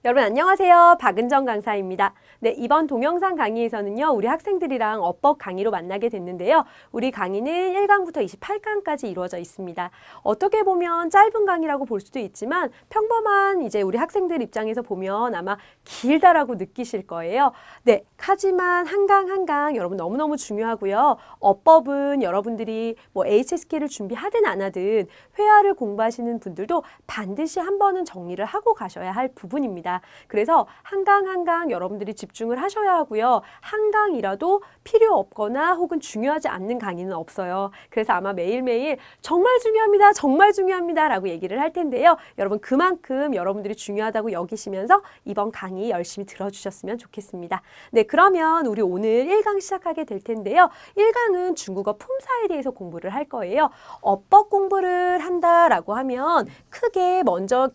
여러분 안녕하세요. 박은정 강사입니다. 네, 이번 동영상 강의에서는요. 우리 학생들이랑 어법 강의로 만나게 됐는데요. 우리 강의는 1강부터 28강까지 이루어져 있습니다. 어떻게 보면 짧은 강의라고 볼 수도 있지만 평범한 이제 우리 학생들 입장에서 보면 아마 길다라고 느끼실 거예요. 네, 하지만 한 강 한 강 여러분 너무너무 중요하고요. 어법은 여러분들이 뭐 HSK를 준비하든 안 하든 회화를 공부하시는 분들도 반드시 한 번은 정리를 하고 가셔야 할 부분입니다. 그래서 한 강 한 강 여러분들이 집중을 하셔야 하고요. 한 강이라도 필요 없거나 혹은 중요하지 않는 강의는 없어요. 그래서 아마 매일매일 정말 중요합니다. 정말 중요합니다. 라고 얘기를 할 텐데요. 여러분 그만큼 여러분들이 중요하다고 여기시면서 이번 강의 열심히 들어주셨으면 좋겠습니다. 네, 그러면 우리 오늘 1강 시작하게 될 텐데요. 1강은 중국어 품사에 대해서 공부를 할 거예요. 어법 공부를 한다라고 하면 크게 먼저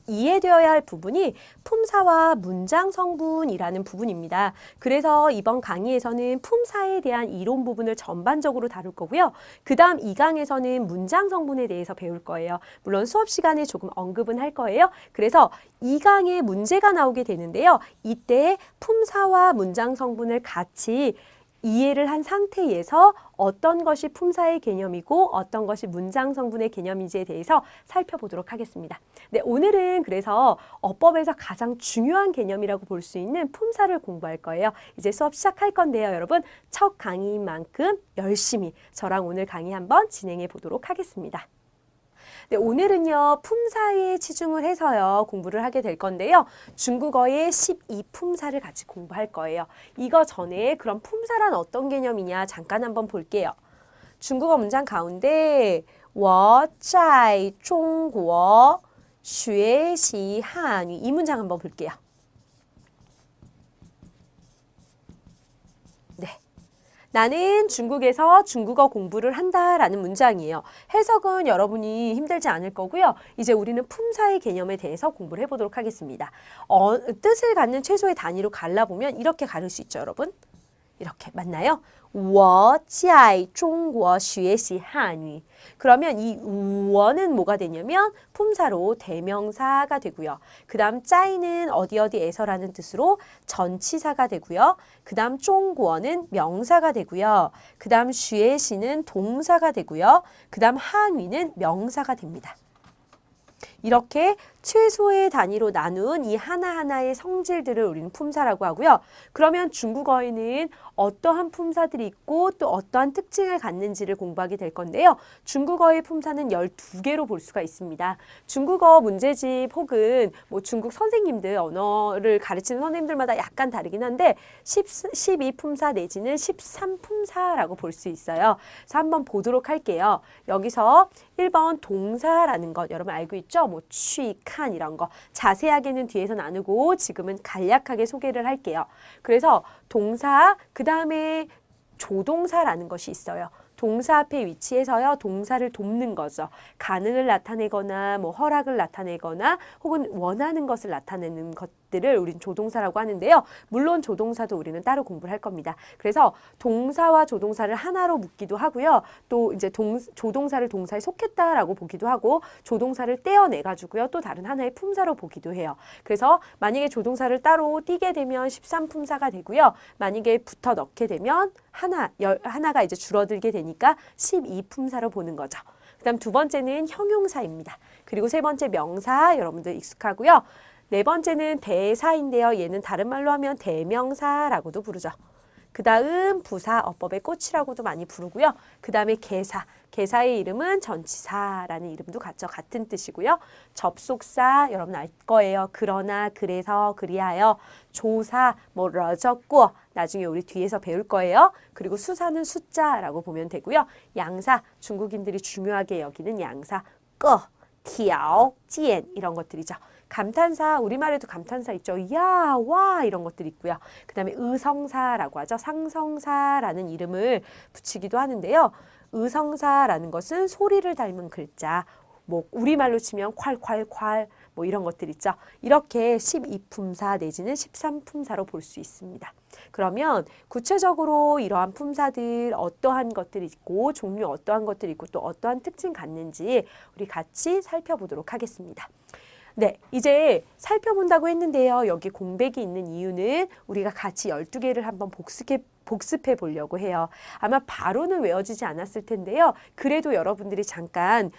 이해되어야 할 부분이 품사와 문장 성분이라는 부분입니다. 그래서 이번 강의에서는 품사에 대한 이론 부분을 전반적으로 다룰 거고요. 그 다음 2강에서는 문장 성분에 대해서 배울 거예요. 물론 수업 시간에 조금 언급은 할 거예요. 그래서 2강에 문제가 나오게 되는데요. 이때 품사와 문장 성분을 같이 이해를 한 상태에서 어떤 것이 품사의 개념이고 어떤 것이 문장 성분의 개념인지에 대해서 살펴보도록 하겠습니다. 네, 오늘은 그래서 어법에서 가장 중요한 개념이라고 볼 수 있는 품사를 공부할 거예요. 이제 수업 시작할 건데요, 여러분. 첫 강의인 만큼 열심히 저랑 오늘 강의 한번 진행해 보도록 하겠습니다. 네, 오늘은요 품사에 치중을 해서요 공부를 하게 될 건데요. 중국어의 12품사를 같이 공부할 거예요. 이거 전에 그럼 품사란 어떤 개념이냐 잠깐 한번 볼게요. 중국어 문장 가운데 我在中国学习汉语 이 문장 한번 볼게요. 네. 나는 중국에서 중국어 공부를 한다라는 문장이에요. 해석은 여러분이 힘들지 않을 거고요. 이제 우리는 품사의 개념에 대해서 공부를 해보도록 하겠습니다. 뜻을 갖는 최소의 단위로 갈라보면 이렇게 가를 수 있죠, 여러분. 이렇게 맞나요? 我在中国学习汉语 그러면 이 우어는 뭐가 되냐면 품사로 대명사가 되고요. 그 다음 짜이는 어디 어디에서라는 뜻으로 전치사가 되고요. 그 다음 중국어는 명사가 되고요. 그 다음 슈에시는 동사가 되고요. 그 다음 한위는 명사가 됩니다. 이렇게 최소의 단위로 나눈 이 하나하나의 성질들을 우리는 품사라고 하고요. 그러면 중국어에는 어떠한 품사들이 있고 또 어떠한 특징을 갖는지를 공부하게 될 건데요. 중국어의 품사는 12개로 볼 수가 있습니다. 중국어 문제집 혹은 뭐 중국 선생님들, 언어를 가르치는 선생님들마다 약간 다르긴 한데 12품사 내지는 13품사라고 볼 수 있어요. 그래서 한번 보도록 할게요. 여기서 1번 동사라는 것 여러분 알고 있죠? 뭐 취칸 이런 거 자세하게는 뒤에서 나누고 지금은 간략하게 소개를 할게요. 그래서 동사 그 다음에 조동사라는 것이 있어요. 동사 앞에 위치해서요. 동사를 돕는 거죠. 가능을 나타내거나 뭐 허락을 나타내거나 혹은 원하는 것을 나타내는 것들을 우리는 조동사라고 하는데요. 물론 조동사도 우리는 따로 공부를 할 겁니다. 그래서 동사와 조동사를 하나로 묶기도 하고요. 또 이제 조동사를 동사에 속했다라고 보기도 하고 조동사를 떼어내가지고요. 또 다른 하나의 품사로 보기도 해요. 그래서 만약에 따로 띄게 되면 13품사가 되고요. 만약에 붙어 넣게 되면 하나가 이제 줄어들게 되니까 12품사로 보는 거죠. 그 다음 두 번째는 형용사입니다. 그리고 세 번째 명사 여러분들 익숙하고요. 네 번째는 대사인데요. 얘는 다른 말로 하면 대명사라고도 부르죠. 그 다음 부사, 어법의 꽃이라고도 많이 부르고요. 그 다음에 개사, 개사의 이름은 전치사라는 이름도 같죠. 같은 뜻이고요. 접속사, 여러분 알 거예요. 그러나, 그래서, 그리하여, 조사, 뭐 러졌고 나중에 우리 뒤에서 배울 거예요. 그리고 수사는 숫자라고 보면 되고요. 양사, 중국인들이 중요하게 여기는 양사, 꺼, 티아오, 찌엔 이런 것들이죠. 감탄사, 우리말에도 감탄사 있죠. 야, 와 이런 것들이 있고요. 그 다음에 의성사라고 하죠. 상성사라는 이름을 붙이기도 하는데요. 의성사라는 것은 소리를 닮은 글자, 뭐 우리말로 치면 콸콸콸 뭐 이런 것들 있죠. 이렇게 12품사 내지는 13품사로 볼 수 있습니다. 그러면 구체적으로 이러한 품사들 어떠한 것들이 있고 종류 어떠한 것들이 있고 또 어떠한 특징 갖는지 우리 같이 살펴보도록 하겠습니다. 네, 이제 살펴본다고 했는데요. 여기 공백이 있는 이유는 우리가 같이 12개를 한번 복습해 보려고 해요. 아마 바로는 외워지지 않았을 텐데요. 그래도 여러분들이 잠깐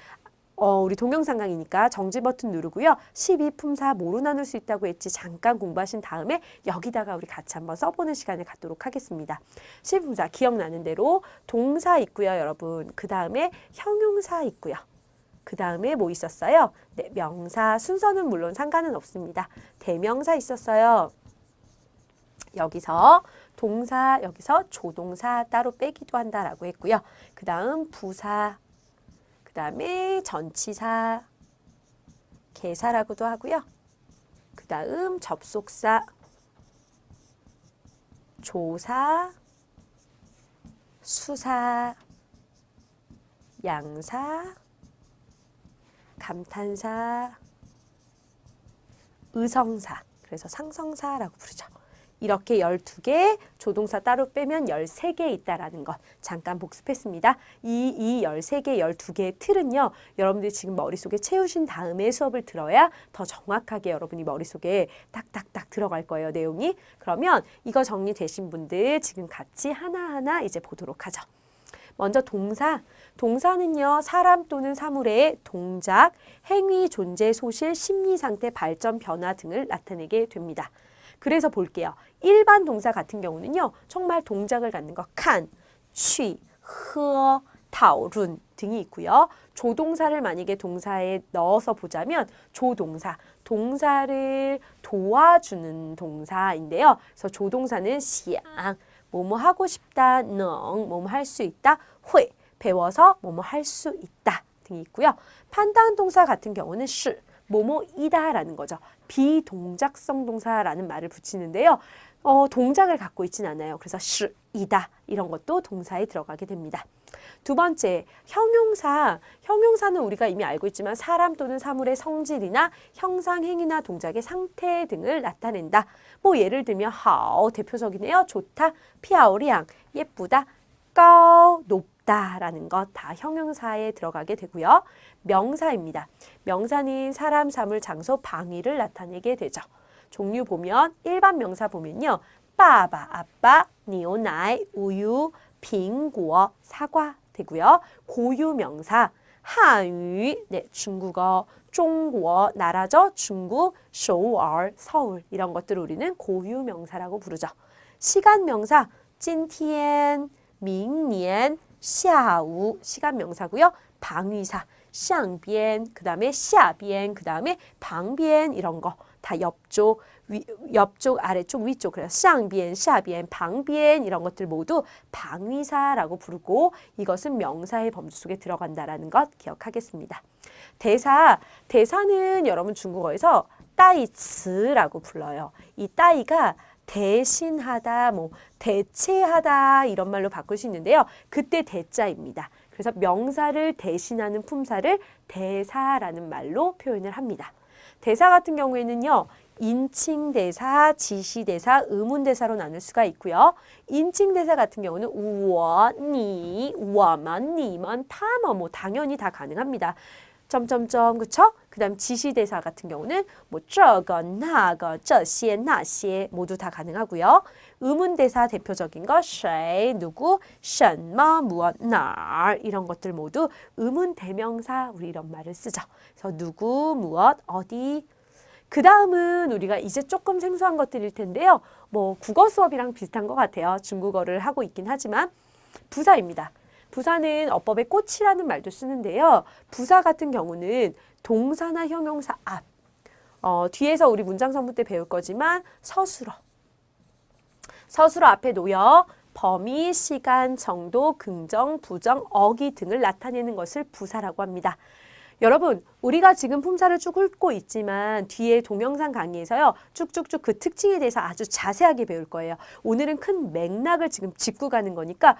우리 동영상 강의니까 정지 버튼 누르고요. 12품사 뭐로 나눌 수 있다고 했지 잠깐 공부하신 다음에 여기다가 우리 같이 한번 써보는 시간을 갖도록 하겠습니다. 12품사 기억나는 대로 동사 있고요, 여러분. 그 다음에 형용사 있고요. 그 다음에 뭐 있었어요? 네, 명사. 순서는 물론 상관은 없습니다. 대명사 있었어요. 여기서 동사, 여기서 조동사 따로 빼기도 한다라고 했고요. 그 다음 부사, 그 다음에 전치사, 개사라고도 하고요. 그 다음 접속사, 조사, 수사, 양사, 감탄사, 의성사, 그래서 상성사라고 부르죠. 이렇게 12개, 조동사 따로 빼면 13개 있다라는 것 잠깐 복습했습니다. 이 13개, 12개의 틀은요. 여러분들이 지금 머릿속에 채우신 다음에 수업을 들어야 더 정확하게 여러분이 머릿속에 딱딱딱 들어갈 거예요, 내용이. 그러면 이거 정리되신 분들 지금 같이 하나하나 이제 보도록 하죠. 먼저 동사. 동사는요, 사람 또는 사물의 동작, 행위, 존재, 소실, 심리 상태, 발전, 변화 등을 나타내게 됩니다. 그래서 볼게요. 일반 동사 같은 경우는요, 정말 동작을 갖는 거 칸, 취, 허, 타오룬 등이 있고요. 조동사를 만약에 동사에 넣어서 보자면 조동사, 동사를 도와주는 동사인데요. 그래서 조동사는 샹, 뭐뭐 하고 싶다, 능, 뭐뭐 할 수 있다, 회, 배워서 뭐뭐 할 수 있다 등이 있고요. 판단 동사 같은 경우는 시, 뭐뭐이다라는 거죠. 비동작성 동사라는 말을 붙이는데요. 동작을 갖고 있진 않아요. 그래서 시, 이다 이런 것도 동사에 들어가게 됩니다. 두 번째, 형용사. 형용사는 우리가 이미 알고 있지만 사람 또는 사물의 성질이나 형상, 행위나 동작의 상태 등을 나타낸다. 뭐 예를 들면 하오 대표적이네요. 좋다, 피아오리앙 예쁘다, 까오 높다라는 것 다 형용사에 들어가게 되고요. 명사입니다. 명사는 사람, 사물, 장소, 방위를 나타내게 되죠. 종류 보면 일반 명사 보면요. 빠바, 아빠, 니오나이, 우유, 빙고, 사과 되고요. 고유 명사, 한유, 네, 중국어, 중국, 나라죠. 중국, 서울, 서울 이런 것들을 우리는 고유 명사라고 부르죠. 시간 명사, 今天, 明年, 下午 시간 명사고요. 방위사, 上边, 그 다음에 下边, 그 다음에 旁边 이런 거 다 옆쪽, 옆쪽, 아래쪽, 위쪽 그래서 上边, 下边, 旁边 이런 것들 모두 방위사라고 부르고 이것은 명사의 범주 속에 들어간다라는 것 기억하겠습니다. 대사, 대사는 여러분 중국어에서 따이츠라고 불러요. 이 따이가 대신하다, 뭐 대체하다 이런 말로 바꿀 수 있는데요. 그때 대자입니다. 그래서 명사를 대신하는 품사를 대사라는 말로 표현을 합니다. 대사 같은 경우에는요. 인칭대사, 지시대사, 의문대사로 나눌 수가 있고요. 인칭대사 같은 경우는 우워, 니, 우워만, 니만, 타머 뭐 당연히 다 가능합니다. 점점점 그쵸? 그 다음 지시대사 같은 경우는 뭐 저거, 나거, 저些, 나些모두 다 가능하고요. 의문대사 대표적인 거谁, 누구, 什么, 무엇, 哪 이런 것들 모두 의문대명사 우리 이런 말을 쓰죠. 그래서 누구, 무엇, 어디. 그 다음은 우리가 이제 조금 생소한 것들일 텐데요. 뭐 국어 수업이랑 비슷한 것 같아요. 중국어를 하고 있긴 하지만 부사입니다. 부사는 어법의 꽃이라는 말도 쓰는데요. 부사 같은 경우는 동사나 형용사 앞, 뒤에서 우리 문장성분 때 배울 거지만 서술어 앞에 놓여 범위, 시간, 정도, 긍정, 부정, 어기 등을 나타내는 것을 부사라고 합니다. 여러분, 우리가 지금 품사를 쭉 훑고 있지만 뒤에 동영상 강의에서요. 쭉쭉쭉 그 특징에 대해서 아주 자세하게 배울 거예요. 오늘은 큰 맥락을 지금 짚고 가는 거니까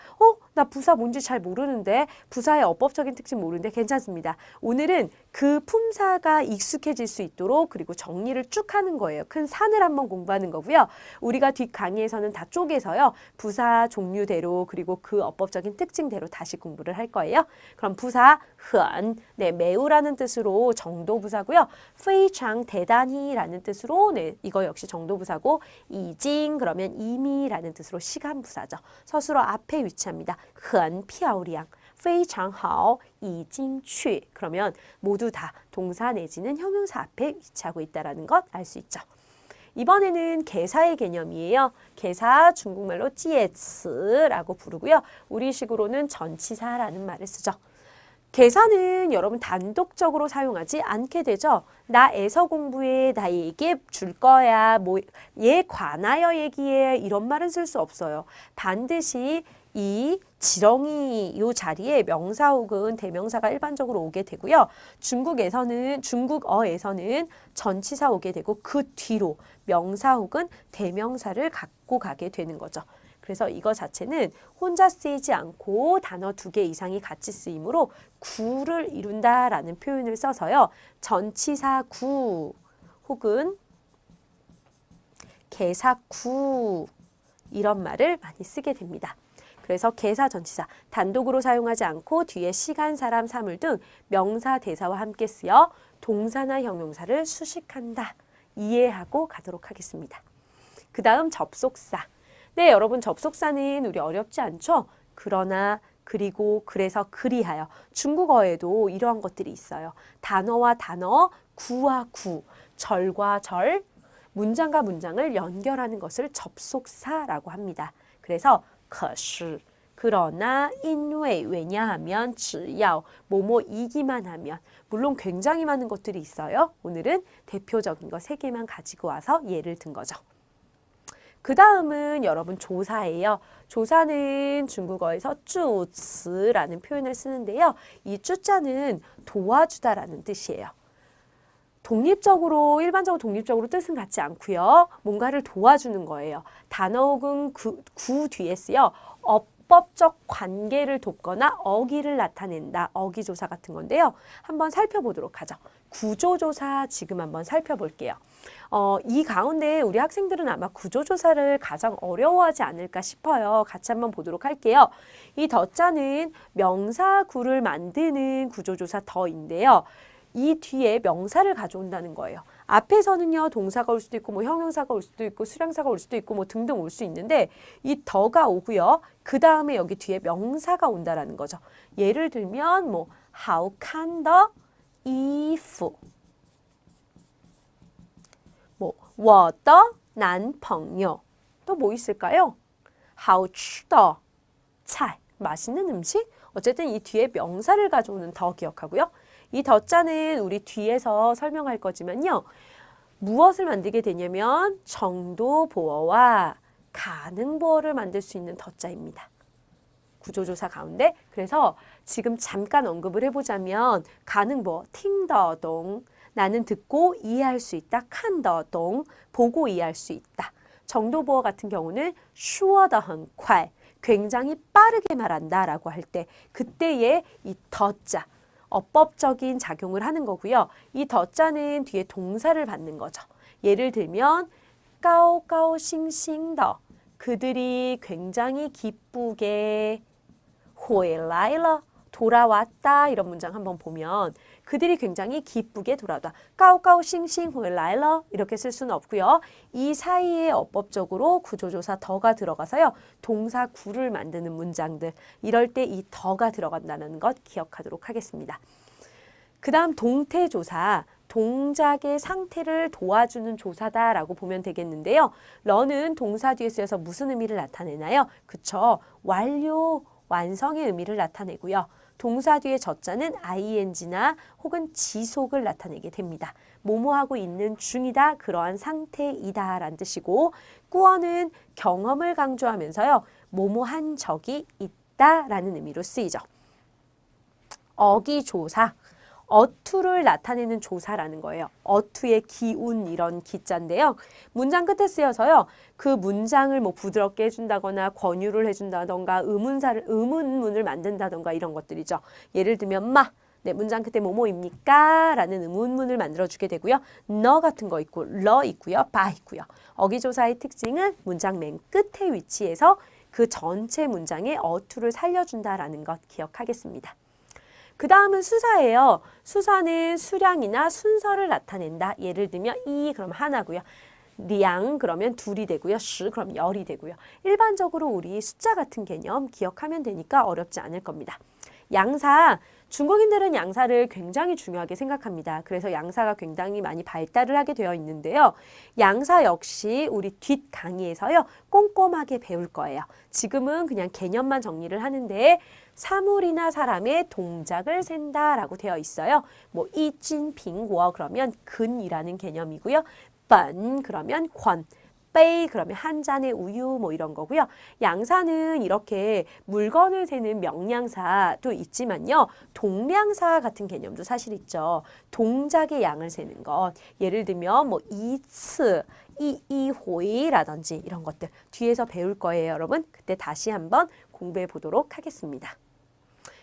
나 부사 뭔지 잘 모르는데, 부사의 어법적인 특징 모르는데 괜찮습니다. 오늘은 그 품사가 익숙해질 수 있도록 그리고 정리를 쭉 하는 거예요. 큰 산을 한번 공부하는 거고요. 우리가 뒷 강의에서는 다 쪼개서요. 부사 종류대로 그리고 그 어법적인 특징대로 다시 공부를 할 거예요. 그럼 부사 很, 네, 매우라는 뜻으로 정도부사고요. 非常 대단히라는 뜻으로 네, 이거 역시 정도부사고 已经 그러면 이미라는 뜻으로 시간부사죠. 서술어 앞에 위치합니다. 很漂亮非常好已经去 그러면 모두 다 동사 내지는 형용사 앞에 위치하고 있다는 것 알 수 있죠. 이번에는 개사의 개념이에요. 개사 중국말로 介词라고 부르고요. 우리식으로는 전치사라는 말을 쓰죠. 개사는 여러분 단독적으로 사용하지 않게 되죠. 나 애서 공부해, 나 얘기해 줄 거야, 뭐 얘 관하여 얘기해 이런 말은 쓸 수 없어요. 반드시 이 지렁이 요 자리에 명사 혹은 대명사가 일반적으로 오게 되고요. 중국어에서는 전치사 오게 되고 그 뒤로 명사 혹은 대명사를 갖고 가게 되는 거죠. 그래서 이거 자체는 혼자 쓰이지 않고 단어 2개 이상이 같이 쓰이므로 구를 이룬다라는 표현을 써서요. 전치사 구 혹은 개사 구 이런 말을 많이 쓰게 됩니다. 그래서 개사 전치사 단독으로 사용하지 않고 뒤에 시간, 사람, 사물 등 명사, 대사와 함께 쓰여 동사나 형용사를 수식한다. 이해하고 가도록 하겠습니다. 그 다음 접속사. 네, 여러분 접속사는 우리 어렵지 않죠? 그러나, 그리고, 그래서, 그리하여. 중국어에도 이러한 것들이 있어요. 단어와 단어, 구와 구, 절과 절, 문장과 문장을 연결하는 것을 접속사라고 합니다. 그래서 可是 그러나 因为 왜냐하면 只要 뭐뭐이기만 하면 물론 굉장히 많은 것들이 있어요. 오늘은 대표적인 거 3개만 가지고 와서 예를 든 거죠. 그 다음은 여러분 조사예요. 조사는 중국어에서 助词라는 표현을 쓰는데요. 이 助자는 도와주다라는 뜻이에요. 일반적으로 독립적으로 뜻은 같지 않고요. 뭔가를 도와주는 거예요. 단어 혹은 구 뒤에 쓰여 어법적 관계를 돕거나 어기를 나타낸다. 어기조사 같은 건데요. 한번 살펴보도록 하죠. 구조조사 지금 한번 살펴볼게요. 이 가운데 우리 학생들은 아마 구조조사를 가장 어려워하지 않을까 싶어요. 같이 한번 보도록 할게요. 이 더자는 명사 구를 만드는 구조조사 더인데요. 이 뒤에 명사를 가져온다는 거예요. 앞에서는요, 동사가 올 수도 있고, 뭐 형용사가 올 수도 있고, 수량사가 올 수도 있고, 뭐 등등 올 수 있는데, 이 더가 오고요. 그 다음에 여기 뒤에 명사가 온다라는 거죠. 예를 들면, 뭐, 好看的衣服 뭐, 我的男朋友 또 뭐 있을까요? 好吃的菜 맛있는 음식? 어쨌든 이 뒤에 명사를 가져오는 더 기억하고요. 이 더자는 우리 뒤에서 설명할 거지만요. 무엇을 만들게 되냐면 정도보어와 가능보어를 만들 수 있는 더자입니다. 구조조사 가운데. 그래서 지금 잠깐 언급을 해보자면 가능보어, 팅더동, 나는 듣고 이해할 수 있다. 칸더동, 보고 이해할 수 있다. 정도보어 같은 경우는 说得很快, 굉장히 빠르게 말한다 라고 할 때 그때의 이 더자, 어법적인 작용을 하는 거고요. 이 더자는 뒤에 동사를 받는 거죠. 예를 들면 高高兴兴的 그들이 굉장히 기쁘게 回来了 돌아왔다 이런 문장 한번 보면 그들이 굉장히 기쁘게 돌아왔다. 高高兴兴回来了 이렇게 쓸 수는 없고요. 이 사이에 어법적으로 구조조사 더가 들어가서요. 동사 구를 만드는 문장들 이럴 때 이 더가 들어간다는 것 기억하도록 하겠습니다. 그 다음 동태조사, 동작의 상태를 도와주는 조사다라고 보면 되겠는데요. 러는 동사 뒤에 쓰여서 무슨 의미를 나타내나요? 그쵸, 완료, 완성의 의미를 나타내고요. 동사 뒤에 저자는 ing나 혹은 지속을 나타내게 됩니다. 뭐뭐하고 있는 중이다, 그러한 상태이다 라는 뜻이고, 꾸어는 경험을 강조하면서요. 뭐뭐한 적이 있다 라는 의미로 쓰이죠. 어기조사, 어투를 나타내는 조사라는 거예요. 어투의 기운 이런 기자인데요. 문장 끝에 쓰여서요. 그 문장을 뭐 부드럽게 해준다거나 권유를 해준다던가 의문문을 만든다던가 이런 것들이죠. 예를 들면 네, 문장 끝에 뭐뭐입니까? 라는 의문문을 만들어주게 되고요. 너 같은 거 있고 러 있고요. 바 있고요. 어기조사의 특징은 문장 맨 끝에 위치해서 그 전체 문장의 어투를 살려준다라는 것 기억하겠습니다. 그 다음은 수사예요. 수사는 수량이나 순서를 나타낸다. 예를 들면 이 그럼 하나고요. 량 그러면 둘이 되고요. 시 그럼 열이 되고요. 일반적으로 우리 숫자 같은 개념 기억하면 되니까 어렵지 않을 겁니다. 양사, 중국인들은 양사를 굉장히 중요하게 생각합니다. 그래서 양사가 굉장히 많이 발달을 하게 되어 있는데요. 양사 역시 우리 뒷 강의에서요. 꼼꼼하게 배울 거예요. 지금은 그냥 개념만 정리를 하는데 사물이나 사람의 동작을 센다라고 되어 있어요. 뭐 이진 빙워 그러면 근이라는 개념이고요. 번 그러면 권, 빼이 그러면 한 잔의 우유 뭐 이런 거고요. 양사는 이렇게 물건을 세는 명량사도 있지만요. 동량사 같은 개념도 사실 있죠. 동작의 양을 세는 것. 예를 들면 뭐 이츠, 이호이라든지 이런 것들 뒤에서 배울 거예요, 여러분. 그때 다시 한번 공부해 보도록 하겠습니다.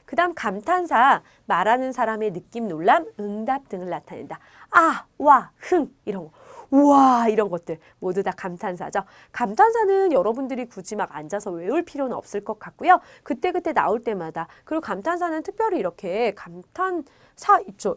그 다음 감탄사, 말하는 사람의 느낌, 놀람, 응답 등을 나타낸다. 아, 와, 흥 이런 거. 우와 이런 것들 모두 다 감탄사죠. 감탄사는 여러분들이 굳이 막 앉아서 외울 필요는 없을 것 같고요. 그때그때 나올 때마다 그리고 감탄사는 특별히 이렇게 감탄사 있죠.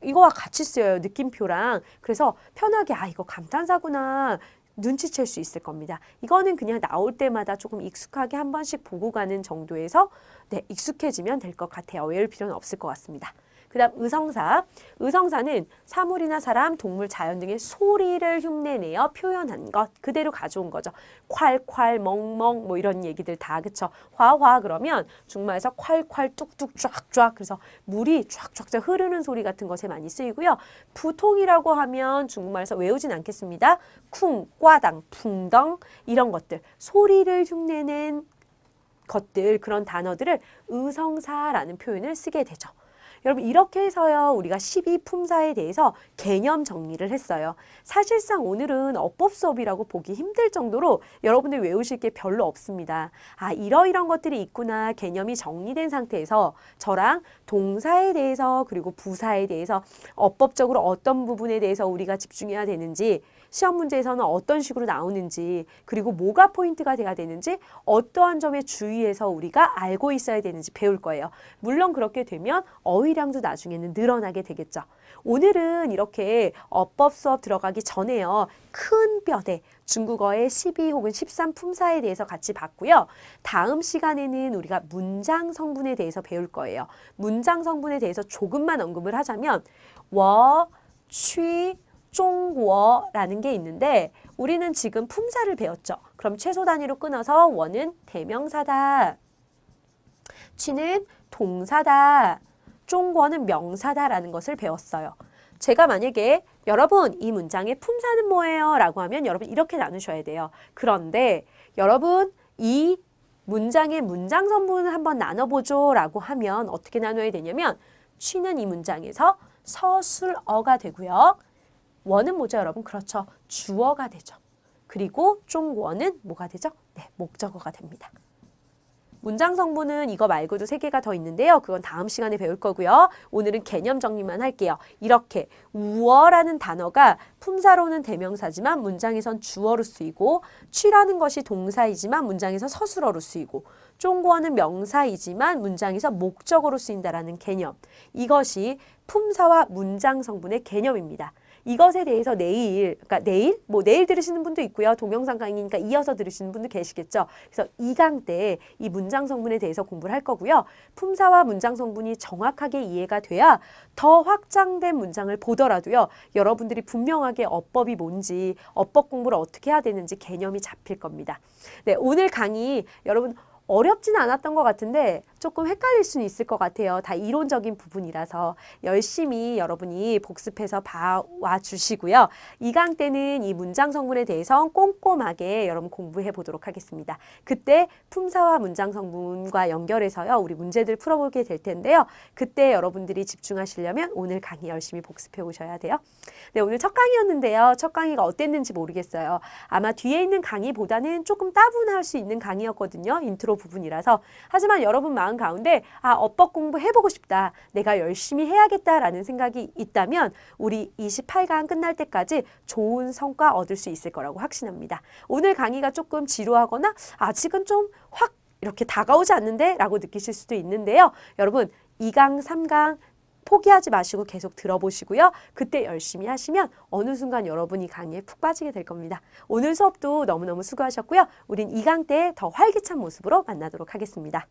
이거와 같이 쓰여요. 느낌표랑. 그래서 편하게 이거 감탄사구나. 눈치챌 수 있을 겁니다. 이거는 그냥 나올 때마다 조금 익숙하게 한 번씩 보고 가는 정도에서 네, 익숙해지면 될 것 같아요. 외울 필요는 없을 것 같습니다. 그 다음 의성사. 의성사는 사물이나 사람, 동물, 자연 등의 소리를 흉내내어 표현한 것 그대로 가져온 거죠. 콸콸, 멍멍 뭐 이런 얘기들 다 그쵸. 화화 그러면 중국말에서 콸콸 뚝뚝 쫙쫙 그래서 물이 쫙쫙 흐르는 소리 같은 것에 많이 쓰이고요. 부통이라고 하면 중국말에서 외우진 않겠습니다. 쿵, 꽈당, 풍덩 이런 것들 소리를 흉내낸 것들 그런 단어들을 의성사라는 표현을 쓰게 되죠. 여러분 이렇게 해서요 우리가 12품사에 대해서 개념 정리를 했어요. 사실상 오늘은 어법 수업이라고 보기 힘들 정도로 여러분들 외우실 게 별로 없습니다. 이러이런 것들이 있구나 개념이 정리된 상태에서 저랑 동사에 대해서 그리고 부사에 대해서 어법적으로 어떤 부분에 대해서 우리가 집중해야 되는지 시험 문제에서는 어떤 식으로 나오는지 그리고 뭐가 포인트가 돼야 되는지 어떠한 점에 주의해서 우리가 알고 있어야 되는지 배울 거예요. 물론 그렇게 되면 어휘량도 나중에는 늘어나게 되겠죠. 오늘은 이렇게 어법 수업 들어가기 전에요. 큰 뼈대 중국어의 12 혹은 13 품사에 대해서 같이 봤고요. 다음 시간에는 우리가 문장 성분에 대해서 배울 거예요. 문장 성분에 대해서 조금만 언급을 하자면 워, 취, 중국어라는 게 있는데 우리는 지금 품사를 배웠죠. 그럼 최소 단위로 끊어서 원은 대명사다. 취는 동사다. 중국어는 명사다라는 것을 배웠어요. 제가 만약에 여러분 이 문장의 품사는 뭐예요? 라고 하면 여러분 이렇게 나누셔야 돼요. 그런데 여러분 이 문장의 문장 성분을 한번 나눠보죠 라고 하면 어떻게 나눠야 되냐면 취는 이 문장에서 서술어가 되고요. 원은 뭐죠, 여러분? 그렇죠. 주어가 되죠. 그리고 중국어는 뭐가 되죠? 네, 목적어가 됩니다. 문장 성분은 이거 말고도 3개가 더 있는데요. 그건 다음 시간에 배울 거고요. 오늘은 개념 정리만 할게요. 이렇게 우어라는 단어가 품사로는 대명사지만 문장에선 주어로 쓰이고 취라는 것이 동사이지만 문장에서 서술어로 쓰이고 중국어는 명사이지만 문장에서 목적어로 쓰인다라는 개념. 이것이 품사와 문장 성분의 개념입니다. 이것에 대해서 내일 들으시는 분도 있고요. 동영상 강의니까 이어서 들으시는 분도 계시겠죠. 그래서 2강 때 이 문장 성분에 대해서 공부를 할 거고요. 품사와 문장 성분이 정확하게 이해가 돼야 더 확장된 문장을 보더라도요. 여러분들이 분명하게 어법이 뭔지, 어법 공부를 어떻게 해야 되는지 개념이 잡힐 겁니다. 네, 오늘 강의 여러분 어렵진 않았던 것 같은데 조금 헷갈릴 수는 있을 것 같아요. 다 이론적인 부분이라서 열심히 여러분이 복습해서 봐와 주시고요. 2강 때는 이 문장 성분에 대해서 꼼꼼하게 여러분 공부해 보도록 하겠습니다. 그때 품사와 문장 성분과 연결해서요. 우리 문제들 풀어보게 될 텐데요. 그때 여러분들이 집중하시려면 오늘 강의 열심히 복습해 오셔야 돼요. 네, 오늘 첫 강의였는데요. 첫 강의가 어땠는지 모르겠어요. 아마 뒤에 있는 강의보다는 조금 따분할 수 있는 강의였거든요. 인트로 부분이라서. 하지만 여러분 마음 가운데 어법 공부해보고 싶다. 내가 열심히 해야겠다라는 생각이 있다면 우리 28강 끝날 때까지 좋은 성과 얻을 수 있을 거라고 확신합니다. 오늘 강의가 조금 지루하거나 아직은 좀 확 이렇게 다가오지 않는데 라고 느끼실 수도 있는데요. 여러분 2강, 3강 포기하지 마시고 계속 들어보시고요. 그때 열심히 하시면 어느 순간 여러분이 강의에 푹 빠지게 될 겁니다. 오늘 수업도 너무너무 수고하셨고요. 우린 2강 때 더 활기찬 모습으로 만나도록 하겠습니다.